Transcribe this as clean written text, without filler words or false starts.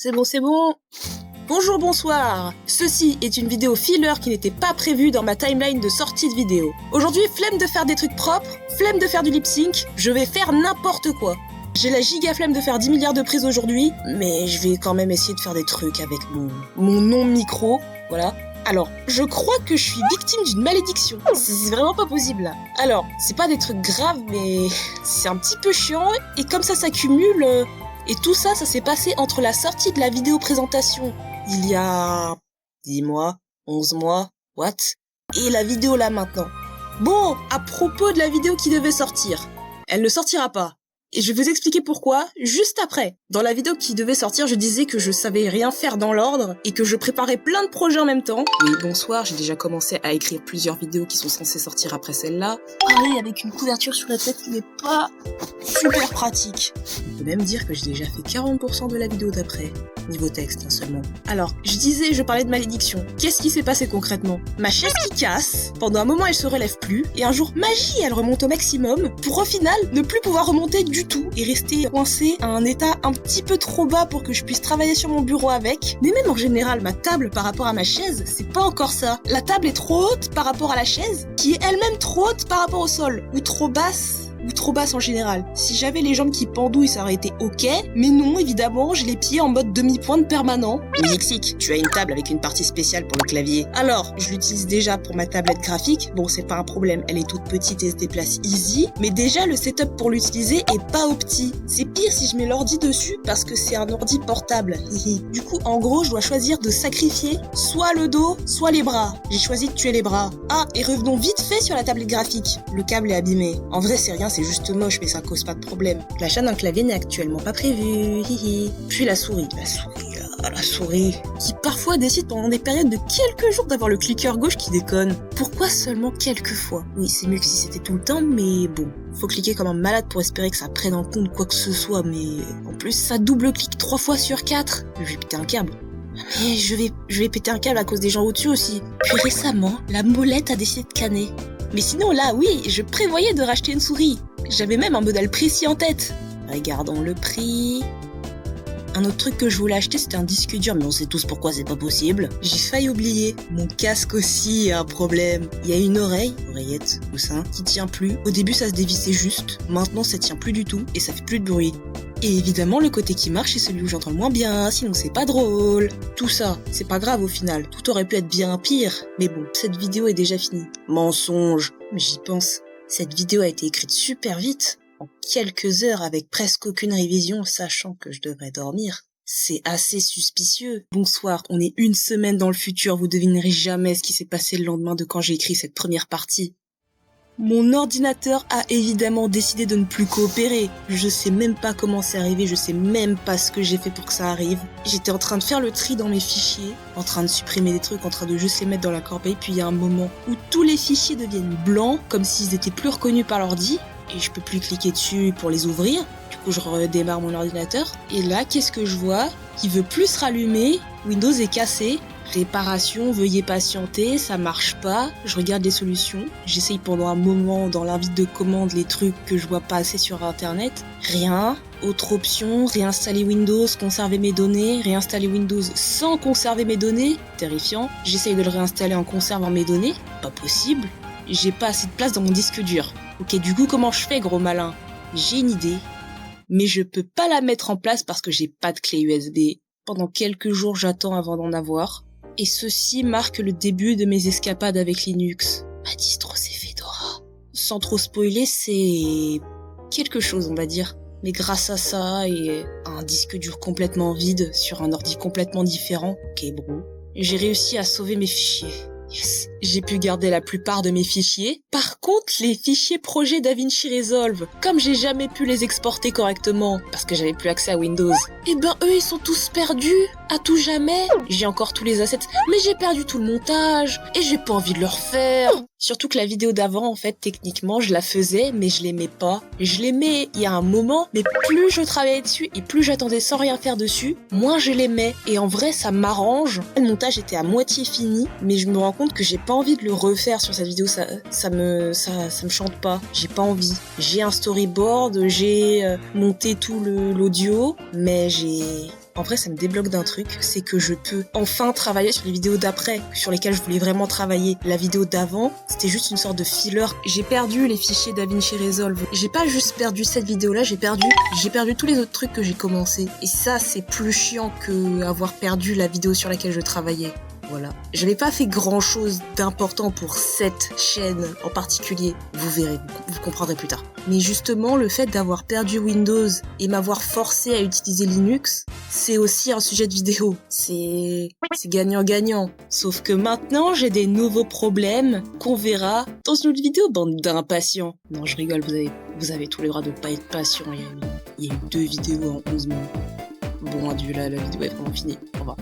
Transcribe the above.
C'est bon. Bonjour, bonsoir. Ceci est une vidéo filler qui n'était pas prévue dans ma timeline de sortie de vidéo. Aujourd'hui, flemme de faire des trucs propres, flemme de faire du lip sync, je vais faire n'importe quoi. J'ai la giga flemme de faire 10 milliards de prises aujourd'hui, mais je vais quand même essayer de faire des trucs avec mon non-micro, voilà. Alors, je crois que je suis victime d'une malédiction. C'est vraiment pas possible, là. Alors, c'est pas des trucs graves, mais c'est un petit peu chiant, et comme ça s'accumule... Et tout ça, ça s'est passé entre la sortie de la vidéo présentation, il y a 10 mois, 11 mois, what? Et la vidéo là maintenant. Bon, à propos de la vidéo qui devait sortir, elle ne sortira pas. Et je vais vous expliquer pourquoi, juste après. Dans la vidéo qui devait sortir, je disais que je savais rien faire dans l'ordre et que je préparais plein de projets en même temps. Oui, bonsoir, j'ai déjà commencé à écrire plusieurs vidéos qui sont censées sortir après celle-là. Parler avec une couverture sur la tête qui n'est pas super pratique. On peut même dire que j'ai déjà fait 40% de la vidéo d'après. Niveau texte, seulement. Alors, je parlais de malédiction. Qu'est-ce qui s'est passé concrètement? Ma chaise qui casse, pendant un moment elle se relève plus, et un jour, magie, elle remonte au maximum, pour au final ne plus pouvoir remonter du tout, et rester coincée à un état un petit peu trop bas pour que je puisse travailler sur mon bureau avec. Mais même en général, ma table par rapport à ma chaise, c'est pas encore ça. La table est trop haute par rapport à la chaise, qui est elle-même trop haute par rapport au sol, ou trop basse en général. Si j'avais les jambes qui pendouillent, ça aurait été ok, mais non, évidemment, j'ai les pieds en mode demi-pointe permanent. Mexique, tu as une table avec une partie spéciale pour le clavier. Alors, je l'utilise déjà pour ma tablette graphique, bon, c'est pas un problème, elle est toute petite et se déplace easy, mais déjà, le setup pour l'utiliser est pas opti. C'est pire si je mets l'ordi dessus, parce que c'est un ordi portable. Du coup, en gros, je dois choisir de sacrifier soit le dos, soit les bras. J'ai choisi de tuer les bras. Ah, et revenons vite fait sur la tablette graphique. Le câble est abîmé. En vrai, c'est rien, c'est juste moche, mais ça cause pas de problème. L'achat d'un clavier n'est actuellement pas prévu, Puis la souris, qui parfois décide pendant des périodes de quelques jours d'avoir le cliqueur gauche qui déconne. Pourquoi seulement quelques fois? Oui, c'est mieux que si c'était tout le temps, mais bon. Faut cliquer comme un malade pour espérer que ça prenne en compte quoi que ce soit, mais en plus, ça double-clique 3 fois sur 4. Je vais péter un câble. Mais je vais péter un câble à cause des gens au-dessus aussi. Puis récemment, la molette a décidé de canner. Mais sinon là, oui, je prévoyais de racheter une souris. J'avais même un modèle précis en tête. Regardons le prix. Un autre truc que je voulais acheter, c'était un disque dur, mais on sait tous pourquoi c'est pas possible. J'ai failli oublier. Mon casque aussi a un problème. Il y a une oreillette, coussin, qui tient plus. Au début, ça se dévissait juste. Maintenant, ça tient plus du tout et ça fait plus de bruit. Et évidemment, le côté qui marche, c'est celui où j'entends le moins bien, sinon c'est pas drôle. Tout ça, c'est pas grave au final. Tout aurait pu être bien pire. Mais bon, cette vidéo est déjà finie. Mensonge. Mais j'y pense. Cette vidéo a été écrite super vite. En quelques heures avec presque aucune révision, sachant que je devrais dormir. C'est assez suspicieux. Bonsoir, on est une semaine dans le futur, vous devinerez jamais ce qui s'est passé le lendemain de quand j'ai écrit cette première partie. Mon ordinateur a évidemment décidé de ne plus coopérer. Je sais même pas comment c'est arrivé, je sais même pas ce que j'ai fait pour que ça arrive. J'étais en train de faire le tri dans mes fichiers, en train de supprimer des trucs, en train de juste les mettre dans la corbeille, puis il y a un moment où tous les fichiers deviennent blancs, comme s'ils étaient plus reconnus par l'ordi, et je peux plus cliquer dessus pour les ouvrir. Du coup, je redémarre mon ordinateur, et là, qu'est-ce que je vois? Qui veut plus se rallumer, Windows est cassé. Réparation, veuillez patienter, ça marche pas. Je regarde les solutions. J'essaye pendant un moment dans l'invite de commande les trucs que je vois pas assez sur internet. Rien. Autre option, réinstaller Windows, conserver mes données. Réinstaller Windows sans conserver mes données. Terrifiant. J'essaye de le réinstaller en conservant mes données. Pas possible. J'ai pas assez de place dans mon disque dur. Ok, du coup, comment je fais, gros malin? J'ai une idée. Mais je peux pas la mettre en place parce que j'ai pas de clé USB. Pendant quelques jours, j'attends avant d'en avoir. Et ceci marque le début de mes escapades avec Linux. Ma distro, c'est Fedora. Sans trop spoiler, c'est quelque chose, on va dire. Mais grâce à ça et à un disque dur complètement vide sur un ordi complètement différent, ok bro, j'ai réussi à sauver mes fichiers. Yes. J'ai pu garder la plupart de mes fichiers. Par contre, les fichiers projets DaVinci Resolve, comme j'ai jamais pu les exporter correctement, parce que j'avais plus accès à Windows, eh ben eux ils sont tous perdus, à tout jamais. J'ai encore tous les assets, mais j'ai perdu tout le montage, et j'ai pas envie de le refaire. Surtout que la vidéo d'avant, en fait, techniquement, je la faisais, mais je l'aimais pas. Je l'aimais il y a un moment, mais plus je travaillais dessus et plus j'attendais sans rien faire dessus, moins je l'aimais. Et en vrai, ça m'arrange. Le montage était à moitié fini, mais je me rends compte que j'ai pas envie de le refaire sur cette vidéo. Ça me chante pas. J'ai pas envie. J'ai un storyboard, j'ai monté tout l'audio, mais en vrai, ça me débloque d'un truc, c'est que je peux enfin travailler sur les vidéos d'après, sur lesquelles je voulais vraiment travailler. La vidéo d'avant, c'était juste une sorte de filler. J'ai perdu les fichiers DaVinci Resolve. J'ai pas juste perdu cette vidéo-là, j'ai perdu tous les autres trucs que j'ai commencé. Et ça, c'est plus chiant que avoir perdu la vidéo sur laquelle je travaillais. Voilà. J'avais pas fait grand chose d'important pour cette chaîne en particulier. Vous verrez, vous comprendrez plus tard. Mais justement, le fait d'avoir perdu Windows et m'avoir forcé à utiliser Linux, c'est aussi un sujet de vidéo. C'est gagnant-gagnant. Sauf que maintenant, j'ai des nouveaux problèmes qu'on verra dans une autre vidéo, bande d'impatients. Non, je rigole, vous avez tous les droits de pas être patient. Il y a eu 2 vidéos en 11 minutes. Bon, adieu, la vidéo est vraiment finie. Au revoir.